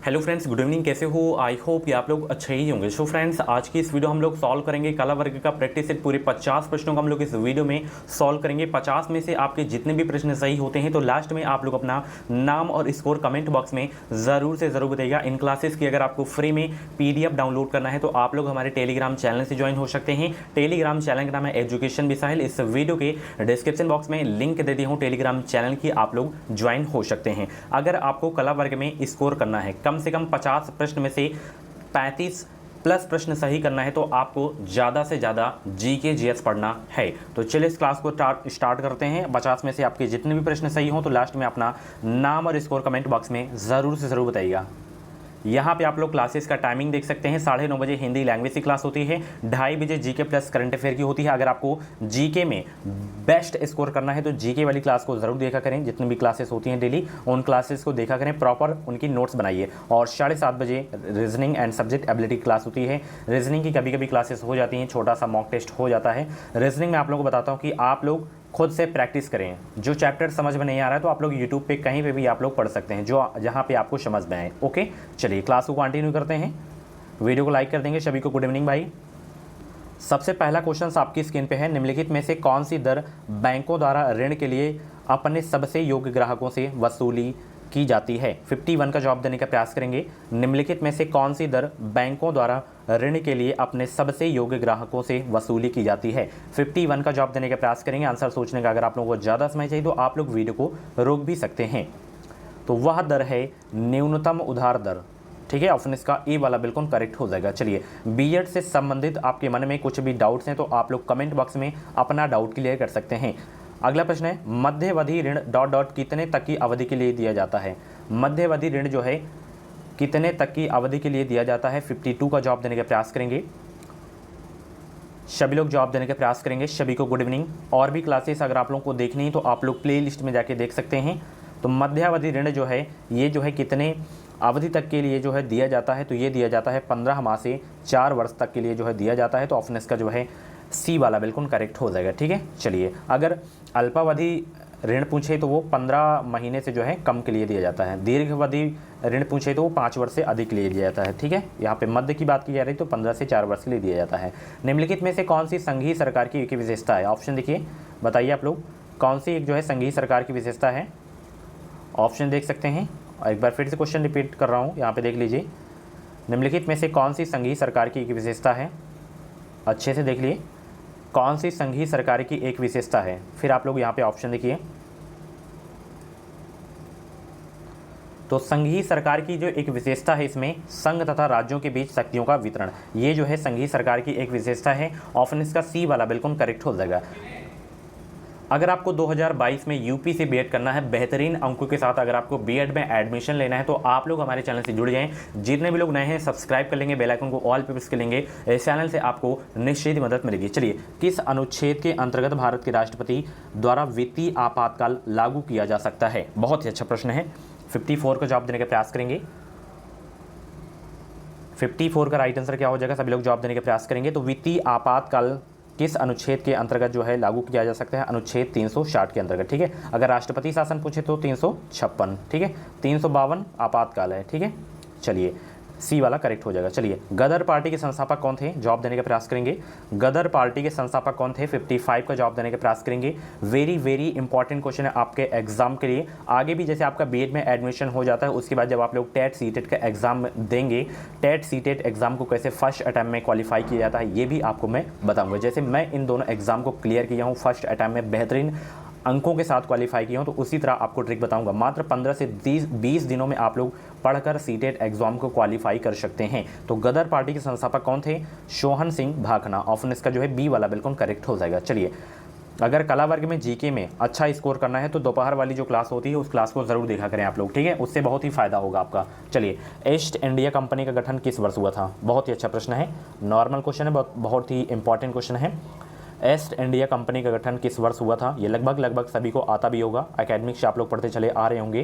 Hello friends, good evening. कैसे हो? I hope कि आप लोग अच्छे ही होंगे। सो फ्रेंड्स, आज की इस वीडियो हम लोग सॉल्व करेंगे कला वर्ग का प्रैक्टिस सेट। पूरे 50 प्रश्नों का हम लोग इस वीडियो में सॉल्व करेंगे। 50 में से आपके जितने भी प्रश्न सही होते हैं तो लास्ट में आप लोग अपना नाम और स्कोर कमेंट बॉक्स में ज़रूर से ज़रूर बताइएगा। इन क्लासेस की अगर आपको फ्री में PDF डाउनलोड करना है तो आप लोग हमारे टेलीग्राम चैनल से ज्वाइन हो सकते हैं। टेलीग्राम चैनल का नाम है एजुकेशन मिसाइल। इस वीडियो के डिस्क्रिप्शन बॉक्स में लिंक दे दिया हूँ टेलीग्राम चैनल की, आप लोग ज्वाइन हो सकते हैं। अगर आपको कला वर्ग में स्कोर करना है, कम से कम 50 प्रश्न में से 35 प्लस प्रश्न सही करना है तो आपको ज़्यादा से ज़्यादा GK GS पढ़ना है। तो चलिए इस क्लास को स्टार्ट करते हैं। 50 में से आपके जितने भी प्रश्न सही हों तो लास्ट में अपना नाम और स्कोर कमेंट बॉक्स में ज़रूर से ज़रूर बताइएगा। यहाँ पे आप लोग क्लासेस का टाइमिंग देख सकते हैं। 9:30 बजे हिंदी लैंग्वेज की क्लास होती है, 2:30 बजे GK प्लस करंट अफेयर की होती है। अगर आपको GK में बेस्ट स्कोर करना है तो GK वाली क्लास को ज़रूर देखा करें। जितनी भी क्लासेस होती हैं डेली उन क्लासेस को देखा करें, प्रॉपर उनकी नोट्स बनाइए। और 7:30 बजे reasoning and subject ability class होती है। रीजनिंग की कभी कभी क्लासेस हो जाती हैं, छोटा सा मॉक टेस्ट हो जाता है। रीजनिंग में आप लोगों को बताता हूँ कि आप लोग खुद से प्रैक्टिस करें। जो चैप्टर समझ में नहीं आ रहा है तो आप लोग यूट्यूब पे कहीं पे भी आप लोग पढ़ सकते हैं, जो जहाँ पे आपको समझ में आए। ओके, चलिए क्लास को कंटिन्यू करते हैं। वीडियो को लाइक कर देंगे। सभी को गुड इवनिंग भाई। सबसे पहला क्वेश्चन आपकी स्क्रीन पे है। निम्नलिखित में से कौन सी दर बैंकों द्वारा ऋण के लिए अपने सबसे योग्य ग्राहकों से वसूली की जाती है? 51 का जवाब देने का प्रयास करेंगे। निम्नलिखित में से कौन सी दर बैंकों द्वारा ऋण के लिए अपने सबसे योग्य ग्राहकों से वसूली की जाती है? 51 का जवाब देने का प्रयास करेंगे। आंसर सोचने का अगर आप लोगों को ज़्यादा समय चाहिए तो आप लोग वीडियो को रोक भी सकते हैं। तो वह दर है न्यूनतम उधार दर। ठीक है, ऑप्शन इसका ए वाला बिल्कुल करेक्ट हो जाएगा। चलिए, बीएड से संबंधित आपके मन में कुछ भी डाउट्स हैं तो आप लोग कमेंट बॉक्स में अपना डाउट क्लियर कर सकते हैं। अगला प्रश्न है, मध्यावधि ऋण डॉट डॉट कितने तक की अवधि के लिए दिया जाता है? मध्यावधि ऋण जो है कितने तक की अवधि के लिए दिया जाता है? 52 का जवाब देने का प्रयास करेंगे। सभी लोग जवाब देने का प्रयास करेंगे। सभी को गुड इवनिंग। और भी क्लासेस अगर आप लोगों को देखनी है तो आप लोग प्ले लिस्ट में जाके देख सकते हैं। तो मध्यावधि ऋण जो है ये जो है कितने अवधि तक के लिए जो है दिया जाता है? तो ये दिया जाता है 15 माह से 4 वर्ष तक के लिए जो है दिया जाता है। तो ऑप्शन इसका जो है सी वाला बिल्कुल करेक्ट हो जाएगा। ठीक है, चलिए, अगर अल्पावधि ऋण पूछे तो वो 15 महीने से जो है कम के लिए दिया जाता है। दीर्घावधि ऋण पूछे तो वो 5 वर्ष से अधिक के लिए दिया जाता है। ठीक है, यहाँ पे मध्य की बात की जा रही है तो 15 से 4 वर्ष के लिए दिया जाता है। निम्नलिखित में से कौन सी संघीय सरकार की एक विशेषता है? ऑप्शन देखिए, बताइए आप लोग कौन सी एक जो है संघीय सरकार की विशेषता है? ऑप्शन देख सकते हैं। और एक बार फिर से क्वेश्चन रिपीट कर रहा हूँ, यहाँ पे देख लीजिए। निम्नलिखित में से कौन सी संघीय सरकार की एक विशेषता है? अच्छे से देख लिए, कौन सी संघीय सरकार की एक विशेषता है? फिर आप लोग यहाँ पे ऑप्शन देखिए। तो संघीय सरकार की जो एक विशेषता है इसमें संघ तथा राज्यों के बीच शक्तियों का वितरण, ये जो है संघीय सरकार की एक विशेषता है। ऑप्शन इसका सी वाला बिल्कुल करेक्ट हो जाएगा। अगर आपको 2022 में यूपी से बीएड करना है बेहतरीन अंकों के साथ, अगर आपको बीएड में एडमिशन लेना है तो आप लोग हमारे चैनल से जुड़ जाएं। जितने भी लोग नए हैं सब्सक्राइब कर लेंगे, बेल आइकन को ऑल पे प्रेस कर लेंगे। इस चैनल से आपको निश्चित मदद मिलेगी। चलिए, किस अनुच्छेद के अंतर्गत भारत के राष्ट्रपति द्वारा वित्तीय आपातकाल लागू किया जा सकता है? बहुत ही अच्छा प्रश्न है। 54 का जवाब देने का प्रयास करेंगे। 54 का राइट आंसर क्या हो जाएगा? सभी लोग जवाब देने का प्रयास करेंगे। तो वित्तीय आपातकाल किस अनुच्छेद के अंतर्गत जो है लागू किया जा सकता है? अनुच्छेद 360 के अंतर्गत। ठीक है, अगर राष्ट्रपति शासन पूछे तो 356। ठीक है, 352 आपातकाल है। ठीक है, चलिए सी वाला करेक्ट हो जाएगा। चलिए, गदर पार्टी के संस्थापक कौन थे? जवाब देने का प्रयास करेंगे। गदर पार्टी के संस्थापक कौन थे? 55 का जवाब देने का प्रयास करेंगे। वेरी वेरी इंपॉर्टेंट क्वेश्चन है आपके एग्जाम के लिए। आगे भी जैसे आपका बीएड में एडमिशन हो जाता है उसके बाद जब आप लोग टेट सीटेट का एग्जाम देंगे, टेट सीटेट एग्जाम को कैसे फर्स्ट अटैम्प्ट में क्वालिफाई किया जाता है ये भी आपको मैं बताऊँगा। जैसे मैं इन दोनों एग्जाम को क्लियर किया हूँ, फर्स्ट अटैम्प्ट में बेहतरीन अंकों के साथ क्वालिफाई किया हूं, तो उसी तरह आपको ट्रिक बताऊंगा। मात्र 15 से 20 दिनों में आप लोग पढ़कर सीटेट एग्जाम को क्वालिफाई कर सकते हैं। तो गदर पार्टी के संस्थापक कौन थे? सोहन सिंह भाखना। ऑप्शन इसका जो है बी वाला बिल्कुल करेक्ट हो जाएगा। चलिए, अगर कला वर्ग में जीके में अच्छा स्कोर करना है तो दोपहर वाली जो क्लास होती है उस क्लास को जरूर देखा करें आप लोग। ठीक है, उससे बहुत ही फायदा होगा आपका। चलिए, ईस्ट इंडिया कंपनी का गठन किस वर्ष हुआ था? बहुत ही अच्छा प्रश्न है, नॉर्मल क्वेश्चन है, बहुत ही इंपॉर्टेंट क्वेश्चन है। ईस्ट इंडिया कंपनी का गठन किस वर्ष हुआ था? ये लगभग सभी को आता भी होगा, एकेडमिक से आप लोग पढ़ते चले आ रहे होंगे।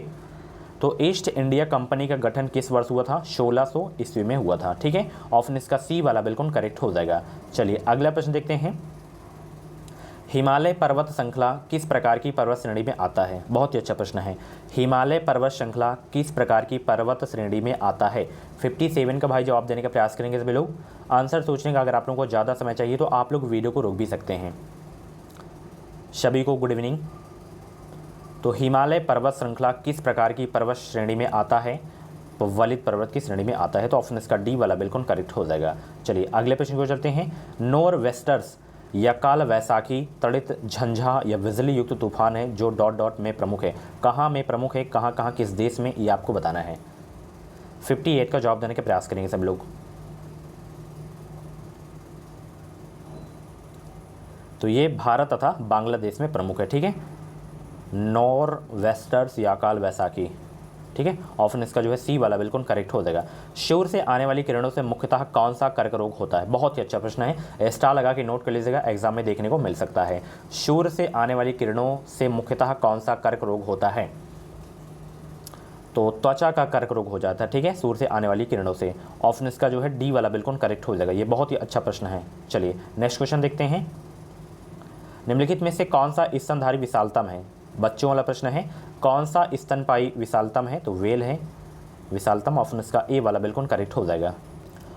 तो ईस्ट इंडिया कंपनी का गठन किस वर्ष हुआ था? 1600 ईस्वी में हुआ था। ठीक है, ऑप्शन इसका सी वाला बिल्कुल करेक्ट हो जाएगा। चलिए, अगला प्रश्न देखते हैं। हिमालय पर्वत श्रृंखला किस प्रकार की पर्वत श्रेणी में आता है? बहुत ही अच्छा प्रश्न है। हिमालय पर्वत श्रृंखला किस प्रकार की पर्वत श्रेणी में आता है? 57 का भाई जवाब देने का प्रयास करेंगे सभी लोग। आंसर सोचने का अगर आप लोगों को ज़्यादा समय चाहिए तो आप लोग वीडियो को रोक भी सकते हैं। सभी को गुड इवनिंग। तो हिमालय पर्वत श्रृंखला किस प्रकार की पर्वत श्रेणी में आता है? वलित पर्वत की श्रेणी में आता है। तो ऑप्शन इसका डी वाला बिल्कुल करेक्ट हो जाएगा। चलिए अगले प्रश्न को चलते हैं। नॉर वेस्टर्स या काल वैसाखी तड़ित झंझा या बिजली युक्त तूफान है जो डॉट डॉट में प्रमुख है। कहाँ में प्रमुख है, कहाँ कहाँ किस देश में, ये आपको बताना है। 58 का जवाब देने का प्रयास करेंगे सब लोग। तो ये भारत तथा बांग्लादेश में प्रमुख है। ठीक है, नॉर वेस्टर्स या काल वैसाखी। ठीक है, ऑप्शन इसका जो है सी वाला बिल्कुल करेक्ट हो जाएगा। सूर्य से आने वाली किरणों से मुख्यतः कौन सा कर्क रोग होता है? बहुत ही अच्छा प्रश्न है, स्टार लगा के नोट कर लीजिएगा, एग्जाम में देखने को मिल सकता है। सूर्य से आने वाली किरणों से मुख्यतः कौन सा कर्क रोग होता है? तो त्वचा का कर्क रोग हो जाता है। ठीक है, सूर्य से आने वाली किरणों से। ऑप्शन इसका जो है डी वाला बिल्कुल करेक्ट हो जाएगा। ये बहुत ही अच्छा प्रश्न है। चलिए नेक्स्ट क्वेश्चन देखते हैं। निम्नलिखित में से कौन सा स्तनधारी विशालतम है? बच्चों वाला प्रश्न है। कौन सा स्तनपायी विशालतम है? तो वेल है विशालतम। ऑप्शन इसका ए वाला बिल्कुल करेक्ट हो जाएगा।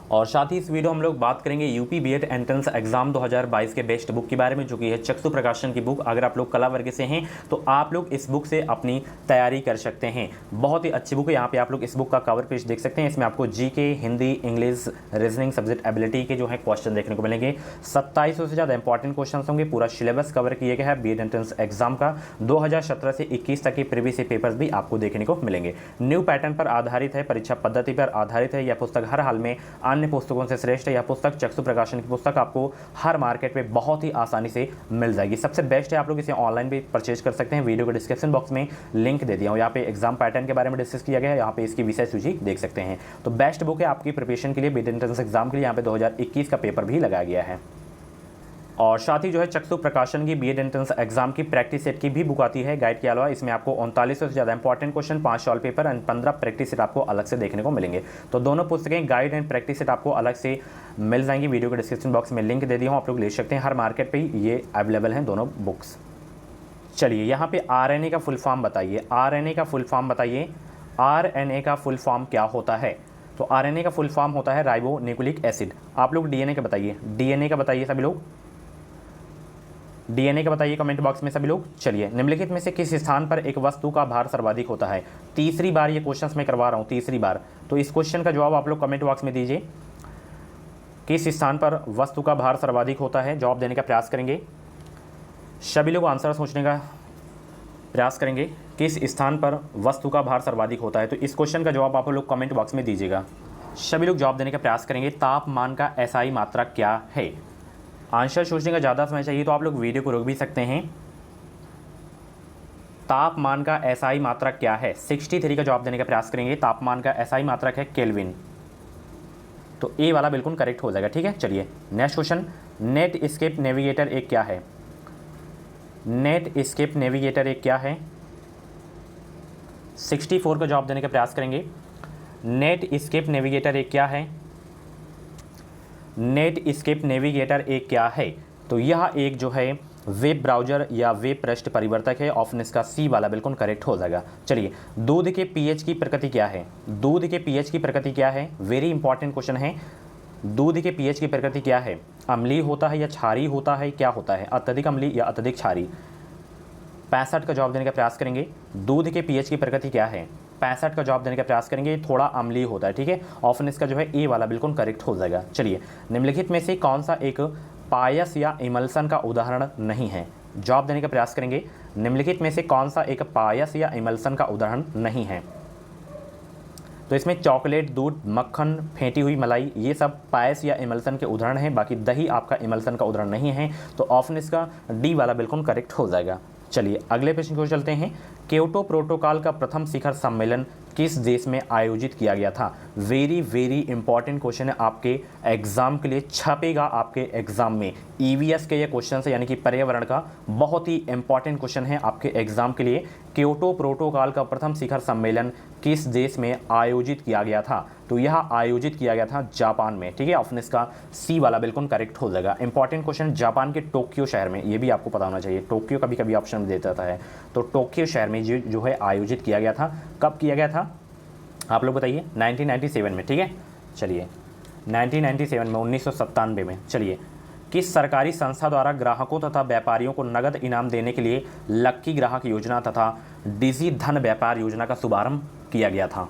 और साथ ही इस वीडियो हम लोग बात करेंगे यूपी बीएड एंट्रेंस एग्जाम 2022 के बेस्ट बुक के बारे में, जो कि है चक्षु प्रकाशन की बुक। अगर आप लोग कला वर्ग से हैं तो आप लोग इस बुक से अपनी तैयारी कर सकते हैं। बहुत ही अच्छी बुक है। यहाँ पे आप लोग इस बुक का कवर पेज देख सकते हैं। इसमें आपको GK, Hindi, English, reasoning, subject ability के जो है क्वेश्चन देखने को मिलेंगे। 2700 से ज़्यादा इंपॉर्टेंट क्वेश्चन होंगे। पूरा सिलेबस कवर किया गया है बीएड एंट्रेंस एग्जाम का। 2017 से 21 तक के प्रीवियस पेपर्स भी आपको देखने को मिलेंगे। न्यू पैटर्न पर आधारित है, परीक्षा पद्धति पर आधारित है। यह पुस्तक हर हाल में अन्य पुस्तकों से श्रेष्ठ है। यह पुस्तक चक्षु प्रकाशन की पुस्तक आपको हर मार्केट में बहुत ही आसानी से मिल जाएगी। सबसे बेस्ट है, आप लोग इसे ऑनलाइन भी परचेज कर सकते हैं। वीडियो के डिस्क्रिप्शन बॉक्स में लिंक दे दिया हूँ। यहाँ पे एग्जाम पैटर्न के बारे में डिस्कस किया गया है। यहाँ पे इसकी विषय सूची देख सकते हैं। तो बेस्ट बुक है आपकी प्रिपरेशन के लिए, बीएड एंट्रेंस एग्जाम के लिए। यहाँ पे 2021 का पेपर भी लगाया गया है। और साथ ही जो है चक्षु प्रकाशन की बीएड एंट्रेंस एग्जाम की प्रैक्टिस सेट की भी बुक आती है गाइड के अलावा। इसमें आपको 3900 से ज़्यादा important question, 5 solve paper and 15 practice set आपको अलग से देखने को मिलेंगे। तो दोनों पुस्तकें गाइड एंड प्रैक्टिस सेट आपको अलग से मिल जाएंगी। वीडियो के डिस्क्रिप्शन बॉक्स में लिंक दे दिया हूँ, आप लोग ले सकते हैं। हर मार्केट पर ये अवेलेबल हैं दोनों बुक्स। चलिए यहाँ पे आरएनए का फुल फॉर्म बताइए। आरएनए का फुल फॉर्म बताइए। आरएनए का फुल फॉर्म क्या होता है? तो आरएनए का फुल फॉर्म होता है राइबो न्यूक्लिक एसिड। आप लोग डीएनए का बताइए। डीएनए का बताइए सभी लोग। डीएनए का बताइए कमेंट बॉक्स में सभी लोग। चलिए निम्नलिखित में से किस स्थान पर एक वस्तु का भार सर्वाधिक होता है? तीसरी बार ये क्वेश्चंस मैं करवा रहा हूँ, तीसरी बार। तो इस क्वेश्चन का जवाब आप लोग कमेंट बॉक्स में दीजिए। किस स्थान पर वस्तु का भार सर्वाधिक होता है? जवाब देने का प्रयास करेंगे सभी लोग, आंसर सोचने का प्रयास करेंगे। किस स्थान पर वस्तु का भार सर्वाधिक होता है? तो इस क्वेश्चन का जवाब आप लोग कमेंट बॉक्स में दीजिएगा। सभी लोग जवाब देने का प्रयास करेंगे। तापमान का एसआई मात्रा क्या है? आंसर सोचने का ज़्यादा समय चाहिए तो आप लोग वीडियो को रोक भी सकते हैं। तापमान का एसआई मात्रक क्या है? 63 का जवाब देने का प्रयास करेंगे। तापमान का एसआई मात्रक है केल्विन। तो ए वाला बिल्कुल करेक्ट हो जाएगा। ठीक है, चलिए next question. Net escape navigator एक क्या है? नेट एस्केप नेविगेटर एक क्या है? 64 का जवाब देने का प्रयास करेंगे। नेट एस्केप नेविगेटर एक क्या है? नेट एस्केप नेविगेटर एक क्या है? तो यह एक जो है वेब ब्राउज़र या वेब पृष्ठ परिवर्तक है। ऑप्शन इसका सी वाला बिल्कुल करेक्ट हो जाएगा। चलिए दूध के पीएच की प्रकृति क्या है? दूध के पीएच की प्रकृति क्या है? वेरी इंपॉर्टेंट क्वेश्चन है। दूध के पीएच की प्रकृति क्या है? अम्लीय होता है या क्षारीय होता है, क्या होता है? अत्यधिक अम्लीय या अत्यधिक क्षारीय? 65 का जवाब देने का प्रयास करेंगे। दूध के पीएच की प्रकृति क्या है? 65 का जवाब देने का प्रयास करेंगे। थोड़ा अम्लीय होता है। ठीक है, ऑप्शन इसका जो है ए वाला बिल्कुल करेक्ट हो जाएगा। चलिए निम्नलिखित में से कौन सा एक पायस या इमल्सन का उदाहरण नहीं है? जवाब देने का प्रयास करेंगे। निम्नलिखित में से कौन सा एक पायस या इमल्सन का उदाहरण नहीं है? तो इसमें चॉकलेट, दूध, मक्खन, फेंटी हुई मलाई, ये सब पायस या इमल्सन के उदाहरण हैं। बाकी दही आपका इमल्सन का उदाहरण नहीं है। तो ऑप्शन इसका डी वाला बिल्कुल करेक्ट हो जाएगा। चलिए अगले प्रश्न को चलते हैं। क्योटो प्रोटोकॉल का प्रथम शिखर सम्मेलन किस देश में आयोजित किया गया था। वेरी वेरी इंपॉर्टेंट क्वेश्चन है, आपके एग्जाम के लिए छपेगा, आपके एग्जाम में ईवीएस के ये क्वेश्चन है, यानी कि पर्यावरण का बहुत ही इंपॉर्टेंट क्वेश्चन है आपके एग्जाम के लिए। क्योटो प्रोटोकॉल का प्रथम शिखर सम्मेलन किस देश में आयोजित किया गया था। तो यह आयोजित किया गया था जापान में, ठीक है। ऑप्शन इसका सी वाला बिल्कुल करेक्ट हो जाएगा। इंपॉर्टेंट क्वेश्चन, जापान के टोक्यो शहर में, ये भी आपको पता होना चाहिए, टोक्यो कभी कभी ऑप्शन दे देता है। तो टोक्यो शहर में जो है आयोजित किया गया था। कब किया गया था आप लोग बताइए। 1997 में, ठीक है। चलिए 1997 में, 1997 में। चलिए, किस सरकारी संस्था द्वारा ग्राहकों तथा व्यापारियों को नगद इनाम देने के लिए लक्की ग्राहक योजना तथा डिजी धन व्यापार योजना का शुभारंभ किया गया था।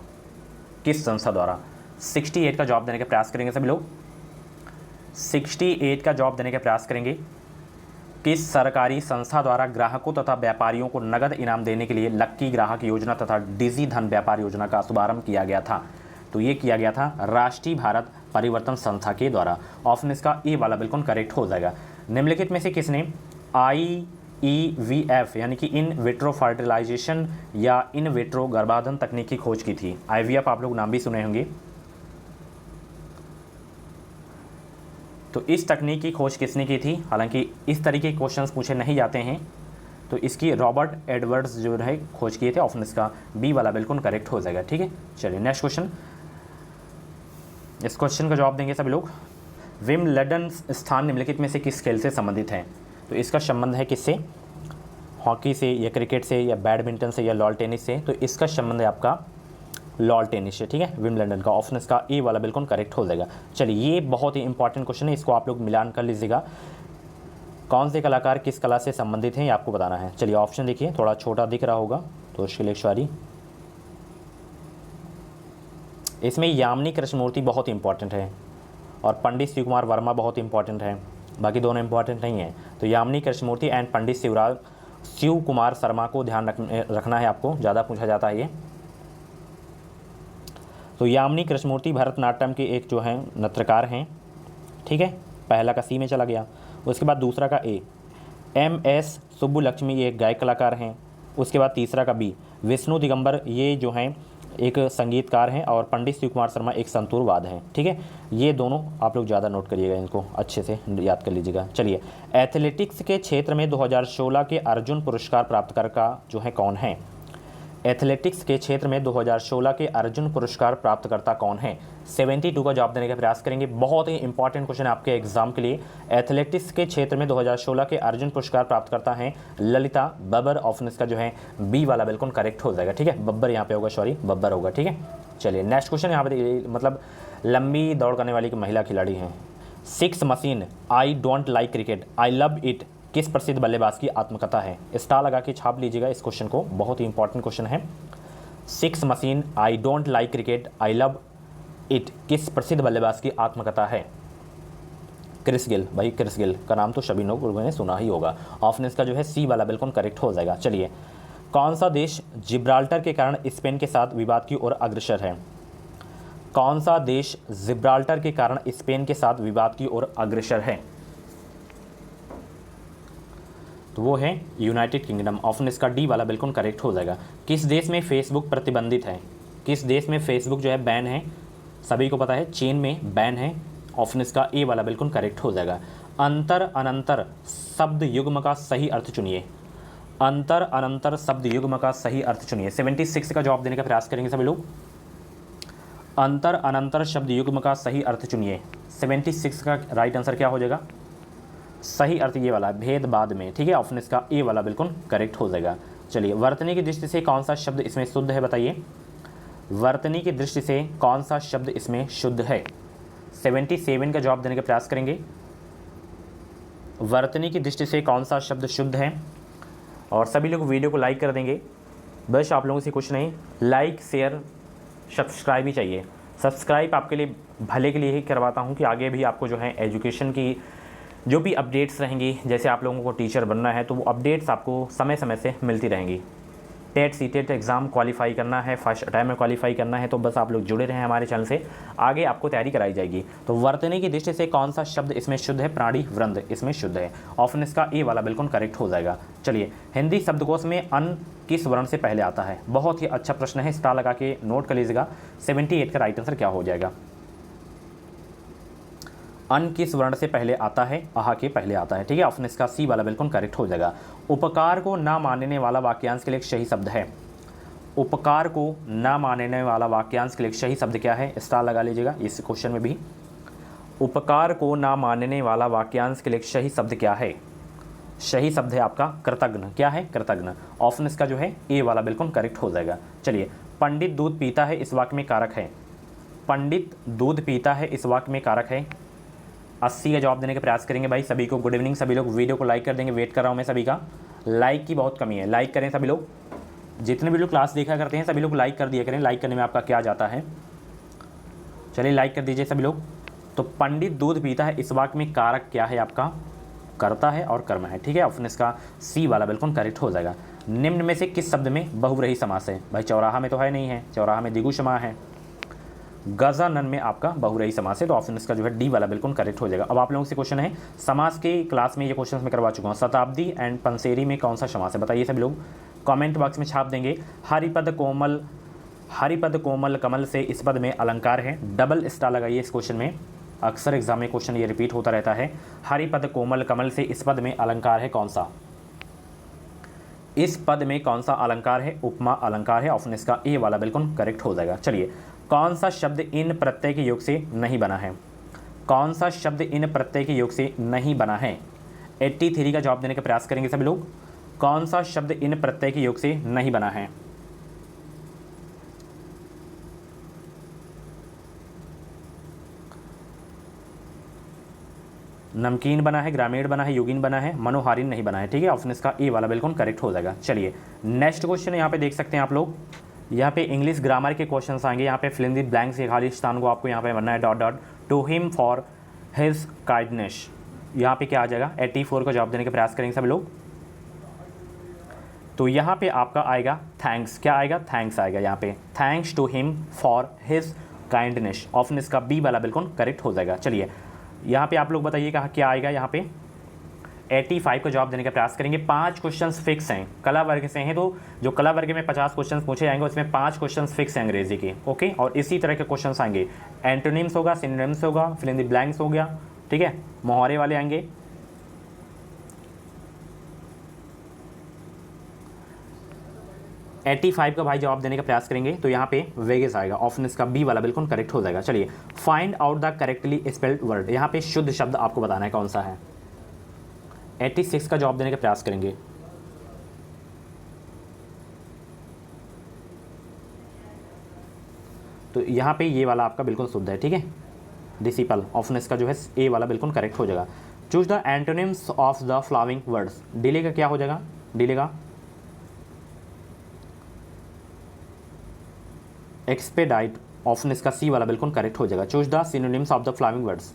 किस संस्था द्वारा। 68 का जवाब देने का प्रयास करेंगे सभी लोग। 68 का जवाब देने का प्रयास करेंगे। किस सरकारी संस्था द्वारा ग्राहकों तथा व्यापारियों को नगद इनाम देने के लिए लक्की ग्राहक योजना तथा डिजी धन व्यापार योजना का शुभारंभ किया गया था। तो ये किया गया था राष्ट्रीय भारत परिवर्तन संस्था के द्वारा। ऑप्शन इसका ए वाला बिल्कुल करेक्ट हो जाएगा। निम्नलिखित में से किसने IEVF यानी कि इन विट्रो फर्टिलाइजेशन या इन विट्रो गर्भाधान तकनीक की खोज की थी। IVF आप लोग नाम भी सुने होंगे। तो इस तकनीक की खोज किसने की थी। हालांकि इस तरीके के क्वेश्चंस पूछे नहीं जाते हैं, तो इसकी रॉबर्ट एडवर्ड्स जो है खोज किए थे। ऑप्शन इसका बी वाला बिल्कुल करेक्ट हो जाएगा, ठीक है। चलिए नेक्स्ट क्वेश्चन। इस क्वेश्चन का जवाब देंगे सभी लोग। विम्बलडन स्थान निम्नलिखित में से किस खेल से संबंधित है। तो इसका संबंध है किससे, हॉकी से या क्रिकेट से या बैडमिंटन से या लॉन टेनिस से। तो इसका संबंध है आपका लॉन टेनिस से, ठीक है। विम्बलडन का ऑप्शन इसका ए वाला बिल्कुल करेक्ट हो जाएगा। चलिए, ये बहुत ही इंपॉर्टेंट क्वेश्चन है, इसको आप लोग मिलान कर लीजिएगा। कौन से कलाकार किस कला से संबंधित हैं, ये आपको बताना है। चलिए ऑप्शन देखिए, थोड़ा छोटा दिख रहा होगा तो उसके लिए सॉरी। इसमें यामिनी कृष्णमूर्ति बहुत इंपॉर्टेंट है और पंडित शिव कुमार वर्मा बहुत इंपॉर्टेंट है, बाकी दोनों इंपॉर्टेंट नहीं है। तो यामिनी कृष्णमूर्ति एंड पंडित शिव कुमार शर्मा को ध्यान रखना है आपको, ज़्यादा पूछा जाता है ये। तो यामिनी कृष्णमूर्ति भरतनाट्यम के एक जो हैं नृत्यकार हैं, ठीक है। पहला का सी में चला गया। उसके बाद दूसरा का ए। MS सुब्बुलक्ष्मी ये एक गायक कलाकार हैं। उसके बाद तीसरा का बी। विष्णु दिगंबर ये जो हैं एक संगीतकार हैं और पंडित शिव कुमार शर्मा एक संतूरवाद हैं, ठीक है। ये दोनों आप लोग ज़्यादा नोट करिएगा, इनको अच्छे से याद कर लीजिएगा। चलिए, एथलेटिक्स के क्षेत्र में 2016 के अर्जुन पुरस्कार प्राप्तकर्ता जो है कौन है। एथलेटिक्स के क्षेत्र में 2016 के अर्जुन पुरस्कार प्राप्तकर्ता कौन है। 72 का जवाब देने का प्रयास करेंगे। बहुत ही इंपॉर्टेंट क्वेश्चन है आपके एग्जाम के लिए। एथलेटिक्स के क्षेत्र में 2016 के अर्जुन पुरस्कार प्राप्तकर्ता हैं ललिता बब्बर। ऑप्शन इसका जो है बी वाला बिल्कुल करेक्ट हो जाएगा, ठीक है। बब्बर यहाँ पे होगा, सॉरी बब्बर होगा, ठीक है। चलिए नेक्स्ट क्वेश्चन। यहाँ पे मतलब लंबी दौड़ करने वाली महिला खिलाड़ी हैं। 6 machine I don't like cricket I love it किस प्रसिद्ध बल्लेबाज की आत्मकथा है। स्टार लगा के छाप लीजिएगा इस क्वेश्चन को, बहुत ही इंपॉर्टेंट क्वेश्चन है। 6 machine I don't like cricket I love it किस प्रसिद्ध बल्लेबाज की आत्मकथा है। Chris Gayle. भाई क्रिस गिल का नाम तो सभी लोगों ने सुना ही होगा। ऑप्शन इसका जो है सी वाला बिल्कुल करेक्ट हो जाएगा। चलिए, कौन सा देश जिब्राल्टर के कारण स्पेन के साथ विवाद की ओर अग्रसर है। कौन सा देश जिब्राल्टर के कारण स्पेन के साथ विवाद की ओर अग्रसर है। तो वो है यूनाइटेड किंगडम। ऑप्शन इसका डी वाला बिल्कुल करेक्ट हो जाएगा। किस देश में फेसबुक प्रतिबंधित है। किस देश में फेसबुक जो है बैन है, सभी को पता है चीन में बैन है। ऑप्शन इसका ए वाला बिल्कुल करेक्ट हो जाएगा। अंतर अनंतर शब्द युग्म का सही अर्थ चुनिए। अंतर अनंतर शब्द युग्म का सही अर्थ चुनिए। 76 का जवाब देने का प्रयास करेंगे सभी लोग। अंतर अनंतर शब्द युग्म का सही अर्थ चुनिए। 76 का राइट आंसर क्या हो जाएगा। सही अर्थ ये वाला भेदभाद में, ठीक है। ऑप्शन इसका ए वाला बिल्कुल करेक्ट हो जाएगा। चलिए, वर्तनी की दृष्टि से कौन सा शब्द इसमें शुद्ध है बताइए। वर्तनी की दृष्टि से कौन सा शब्द इसमें शुद्ध है। 77 का जवाब देने का प्रयास करेंगे। वर्तनी की दृष्टि से कौन सा शब्द शुद्ध है। और सभी लोग वीडियो को लाइक कर देंगे। बस आप लोगों से कुछ नहीं, लाइक शेयर सब्सक्राइब ही चाहिए। सब्सक्राइब आपके लिए भले के लिए ही करवाता हूँ कि आगे भी आपको जो है एजुकेशन की जो भी अपडेट्स रहेंगी, जैसे आप लोगों को टीचर बनना है तो वो अपडेट्स आपको समय समय से मिलती रहेंगी। टेट सीटेट एग्ज़ाम क्वालिफाई करना है, फर्स्ट अटैम्प्ट में क्वालिफाई करना है, तो बस आप लोग जुड़े रहें हमारे चैनल से, आगे आपको तैयारी कराई जाएगी। तो वर्तनी की दृष्टि से कौन सा शब्द इसमें शुद्ध है? प्राणी वृंद इसमें शुद्ध है। ऑप्शन इसका ए वाला बिल्कुल करेक्ट हो जाएगा। चलिए, हिंदी शब्दकोश में अन किस वर्ण से पहले आता है? बहुत ही अच्छा प्रश्न है, स्टार लगा के नोट कर लीजिएगा। 78 का राइट आंसर क्या हो जाएगा? अन किस वर्ण से पहले आता है? आहा के पहले आता है। ठीक है, ऑप्शन इसका सी वाला बिल्कुल करेक्ट हो जाएगा। उपकार को ना मानने वाला वाक्यांश के लिए एक सही शब्द है। उपकार को ना मानने वाला वाक्यांश के लिए एक सही शब्द क्या है? स्टार लगा लीजिएगा इस क्वेश्चन में भी। उपकार को ना मानने वाला वाक्यांश के लिए एक सही शब्द क्या है? सही शब्द है आपका कृतज्ञ। क्या है? कृतज्ञ। ऑप्शन इसका जो है ए वाला बिल्कुल करेक्ट हो जाएगा। चलिए, पंडित दूध पीता है इस वाक्य में कारक है। पंडित दूध पीता है इस वाक्य में कारक है। 80 का जवाब देने का प्रयास करेंगे भाई। सभी को गुड इवनिंग। सभी लोग वीडियो को लाइक कर देंगे, वेट कर रहा हूँ मैं सभी का। लाइक की बहुत कमी है, लाइक करें सभी लोग। जितने भी लोग क्लास देखा करते हैं सभी लोग लाइक कर दिया करें। लाइक करने में आपका क्या जाता है? चलिए, लाइक कर दीजिए सभी लोग। तो पंडित दूध पीता है इस वाक्य में कारक क्या है आपका? कर्ता है और कर्म है। ठीक है, ऑप्शन इसका सी वाला बिल्कुल करेक्ट हो जाएगा। निम्न में से किस शब्द में बहुव्रीहि समास है? भाई चौराहा में तो है नहीं है, चौराहा में द्विगु समास है। गजानन में आपका बहुव्रीहि समास है, तो ऑप्शन इसका जो है डी वाला बिल्कुल करेक्ट हो जाएगा। अब आप लोगों से क्वेश्चन है, समास के क्लास में ये क्वेश्चन मैं करवा चुका हूँ। शताब्दी एंड पंसेरी में कौन सा समास है? बताइए सभी लोग, कमेंट बॉक्स में छाप देंगे। हरिपद कोमल कमल से इस पद में अलंकार है। डबल स्टार लगाइए इस क्वेश्चन में, अक्सर एग्जाम में क्वेश्चन ये रिपीट होता रहता है। हरिपद कोमल कमल से इस पद में अलंकार है कौन सा? इस पद में कौन सा अलंकार है? उपमा अलंकार है। ऑप्शन इसका ए वाला बिल्कुल करेक्ट हो जाएगा। चलिए, कौन सा शब्द इन प्रत्यय के योग से नहीं बना है? कौन सा शब्द इन प्रत्यय के योग से नहीं बना है? 83 का जवाब देने का प्रयास करेंगे सभी लोग। कौन सा शब्द इन प्रत्यय के योग से नहीं बना है? नमकीन बना है, ग्रामीण बना है, योगिन बना है, मनोहारिन नहीं बना है। ठीक है, ऑप्शन इसका ए वाला बिल्कुल करेक्ट हो जाएगा। चलिए, नेक्स्ट क्वेश्चन यहाँ पे देख सकते हैं आप लोग। यहाँ पे इंग्लिश ग्रामर के क्वेश्चंस आएंगे। यहाँ पे फिल इन द ब्लैंक्स के खाली स्थान को आपको यहाँ पे बनना है dot dot. To him for his kindness, यहाँ पे क्या आ जाएगा? 84 का जवाब देने का प्रयास करेंगे सभी लोग। तो यहाँ पे आपका आएगा थैंक्स। क्या आएगा? थैंक्स आएगा यहाँ पे। Thanks to him for his kindness, option इसका बी वाला बिल्कुल करेक्ट हो जाएगा। चलिए, यहाँ पे आप लोग बताइए कहाँ क्या आएगा? यहाँ पे 85 का जवाब देने का प्रयास करेंगे। 5 क्वेश्चंस फिक्स हैं, कला वर्ग से हैं, तो जो कला वर्ग में 50 क्वेश्चंस पूछे जाएंगे उसमें 5 क्वेश्चंस फिक्स हैं अंग्रेजी के। ओके, और इसी तरह के क्वेश्चंस आएंगे। एंटोनिम्स होगा, सिनोनिम्स होगा, फिल इन द ब्लैंक्स हो गया। ठीक है, मुहावरे वाले आएंगे। – 85 का भाई जवाब देने का प्रयास करेंगे, तो यहाँ पे वेगेस आएगा। ऑप्शन इसका बी वाला बिल्कुल करेक्ट हो जाएगा। चलिए, find out the correctly spelled word, यहाँ पे शुद्ध शब्द आपको बताना है कौन सा है। 86 का जवाब देने का प्रयास करेंगे। तो यहाँ पे ये वाला आपका बिल्कुल शुद्ध है। ठीक है, डिसिपल, ऑप्शन इसका जो है ए वाला बिल्कुल करेक्ट हो जाएगा। Choose the antonyms of the following words, delay का क्या हो जाएगा? डिले का एक्सपेडाइट, ऑप्शन इसका सी वाला बिल्कुल करेक्ट हो जाएगा। Choose the synonyms of the following words,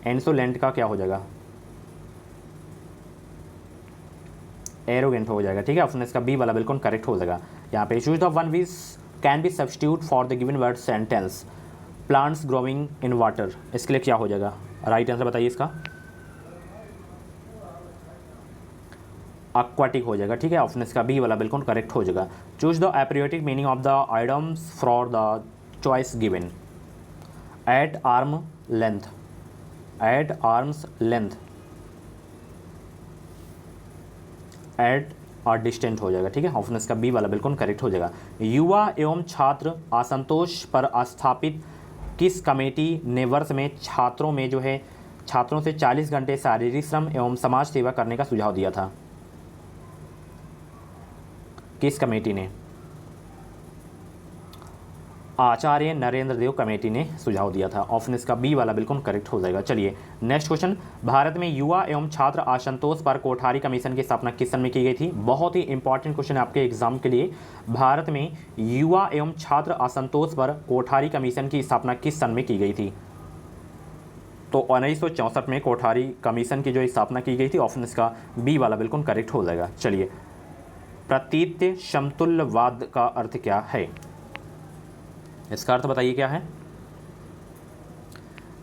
insolent का क्या हो जाएगा? एरोगेंट हो जाएगा। ठीक है, ऑप्शन इसका बी वाला बिल्कुल करेक्ट हो जाएगा। यहाँ पे choose the one which can be substitute for the given word sentence. Plants growing in water, इसके लिए क्या हो जाएगा? राइट आंसर बताइए इसका। एक्वाटिक हो जाएगा। ठीक है, ऑप्शन इसका बी वाला बिल्कुल करेक्ट हो जाएगा। चूज द एप्रियोटिक meaning of the items for the choice given. At arm length, at arms length, at or distant हो जाएगा। ठीक है, ऑप्शन इसका बी वाला बिल्कुल करेक्ट हो जाएगा। युवा एवं छात्र असंतोष पर स्थापित किस कमेटी ने वर्ष में छात्रों में जो है छात्रों से 40 घंटे शारीरिक श्रम एवं समाज सेवा करने का सुझाव दिया था? किस कमेटी ने? आचार्य नरेंद्र देव कमेटी ने सुझाव दिया था। ऑप्शन इसका बी वाला बिल्कुल करेक्ट हो जाएगा। चलिए, नेक्स्ट क्वेश्चन। भारत में युवा एवं छात्र असंतोष पर कोठारी कमीशन की स्थापना किस सन में की गई थी? बहुत ही इंपॉर्टेंट क्वेश्चन है आपके एग्जाम के लिए। भारत में युवा एवं छात्र असंतोष पर कोठारी कमीशन की स्थापना किस सन में की गई थी? तो 1964 में कोठारी कमीशन की जो स्थापना की गई थी। ऑप्शन इसका बी वाला बिल्कुल करेक्ट हो जाएगा। चलिए, प्रतीत्य समतुल्यवाद का अर्थ क्या है? इसका अर्थ बताइए क्या है?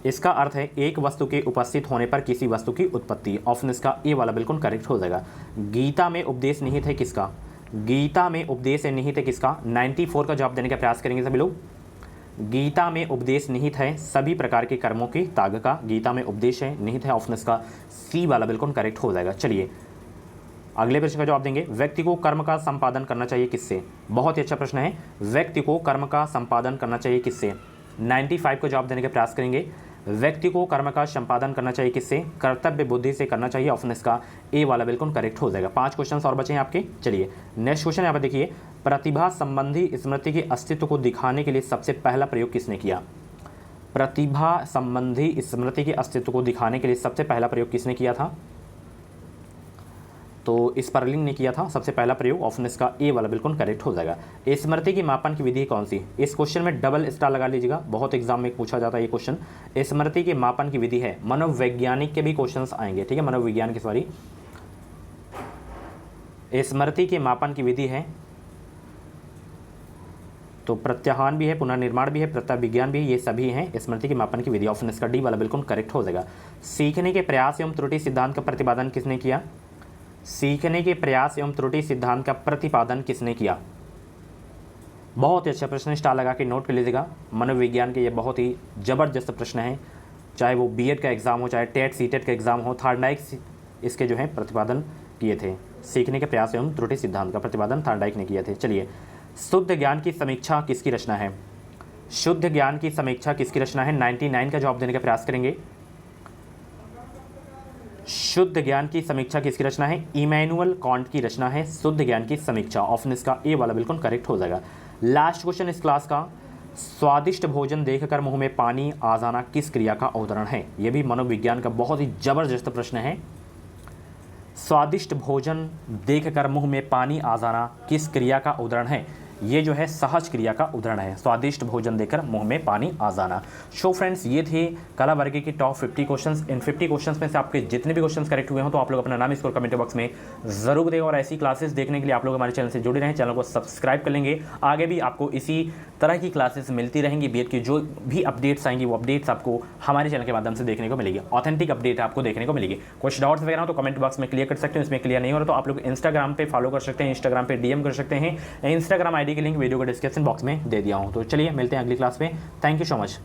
इसका अर्थ है एक वस्तु के उपस्थित होने पर किसी वस्तु की उत्पत्ति। ऑप्शन इसका ए वाला बिल्कुल करेक्ट हो जाएगा। गीता में उपदेश निहित है किसका? गीता में उपदेश निहित है किसका? 94 का जवाब देने का प्रयास करेंगे सभी लोग। गीता में उपदेश निहित है सभी प्रकार के कर्मों के त्याग का। गीता में उपदेश है निहित है, ऑप्शन इसका सी वाला बिल्कुल करेक्ट हो जाएगा। चलिए अगले प्रश्न का जवाब देंगे। व्यक्ति को कर्म का संपादन करना चाहिए किससे? बहुत ही अच्छा प्रश्न है। व्यक्ति को कर्म का संपादन करना चाहिए किससे? 95 का जवाब देने का प्रयास करेंगे। व्यक्ति को कर्म का संपादन करना चाहिए किससे? कर्तव्य बुद्धि से करना चाहिए, ऑप्शन इसका ए वाला बिल्कुल करेक्ट हो जाएगा। 5 क्वेश्चन और बचे हैं आपके। चलिए नेक्स्ट क्वेश्चन यहाँ पर देखिए। प्रतिभा संबंधी स्मृति के अस्तित्व को दिखाने के लिए सबसे पहला प्रयोग किसने किया? प्रतिभा संबंधी स्मृति के अस्तित्व को दिखाने के लिए सबसे पहला प्रयोग किसने किया था? तो स्पर्लिंग ने किया था सबसे पहला प्रयोग, ऑप्शन इसका ए वाला बिल्कुल करेक्ट हो जाएगा। स्मृति की मापन की विधि कौन सी? इस क्वेश्चन में डबल स्टार लगा लीजिएगा, बहुत एग्जाम में पूछा जाता है ये क्वेश्चन। स्मृति के मापन की विधि है, मनोवैज्ञानिक के भी क्वेश्चंस आएंगे, ठीक है, मनोविज्ञान की सॉरी। स्मृति के मापन की विधि है तो प्रत्याहान भी है, पुनर्निर्माण भी है, प्रत्यविज्ञान भी है, ये सभी हैं स्मृति के मापन की विधि, ऑप्शन इसका डी वाला बिल्कुल करेक्ट हो जाएगा। सीखने के प्रयास एवं त्रुटि सिद्धांत का प्रतिपादन किसने किया? सीखने के प्रयास एवं त्रुटि सिद्धांत का प्रतिपादन किसने किया? बहुत ही अच्छा प्रश्न, स्टार लगा के नोट कर लीजिएगा। मनोविज्ञान के ये बहुत ही जबरदस्त प्रश्न है, चाहे वो बीएड का एग्जाम हो, चाहे टेट सीटेट का एग्जाम हो, थार्डाइक इसके जो है प्रतिपादन किए थे। सीखने के प्रयास एवं त्रुटि सिद्धांत का प्रतिपादन थार्डाइक ने किए थे। चलिए शुद्ध ज्ञान की समीक्षा किसकी रचना है? शुद्ध ज्ञान की समीक्षा किसकी रचना है? 99 का जवाब देने का प्रयास करेंगे। शुद्ध ज्ञान की समीक्षा किसकी रचना है? इमैनुअल कांट की रचना है शुद्ध ज्ञान की समीक्षा, ऑप्शन इसका ए वाला बिल्कुल करेक्ट हो जाएगा। लास्ट क्वेश्चन इस क्लास का, स्वादिष्ट भोजन देखकर मुंह में पानी आ जाना किस क्रिया का उदाहरण है? यह भी मनोविज्ञान का बहुत ही जबरदस्त प्रश्न है। स्वादिष्ट भोजन देखकर मुंह में पानी आ जाना किस क्रिया का उदाहरण है? ये जो है सहज क्रिया का उदाहरण है, स्वादिष्ट भोजन देकर मुंह में पानी आ जाना। सो फ्रेंड्स ये थे कला वर्ग के टॉप 50 क्वेश्चंस। इन 50 क्वेश्चंस में से आपके जितने भी क्वेश्चंस करेक्ट हुए हो तो आप लोग अपना नाम इसको कमेंट बॉक्स में जरूर दें। और ऐसी क्लासेस देखने के लिए आप लोग हमारे चैनल से जुड़े रहें, चैनल को सब्सक्राइब कर लेंगे। आगे भी आपको इसी तरह की क्लासेस मिलती रहेंगी। बीएड की जो भी अपडेट्स आएंगी वो अपडेट्स आपको हमारे चैनल के माध्यम से देखने को मिलेगी, ऑथेंटिक अपडेट आपको देखने को मिलेगी। कुछ डाउट्स वगैरह हो तो कमेंट बॉक्स में क्लियर कर सकते हैं, इसमें क्लियर नहीं हो रहा तो आप लोग इंस्टाग्राम पे फॉलो कर सकते हैं, इंस्टाग्राम पे डीएम कर सकते हैं। इंस्टाग्राम आईडी की लिंक वीडियो के डिस्क्रिप्शन बॉक्स में दे दिया हूँ। तो चलिए मिलते हैं अगली क्लास में। Thank you so much.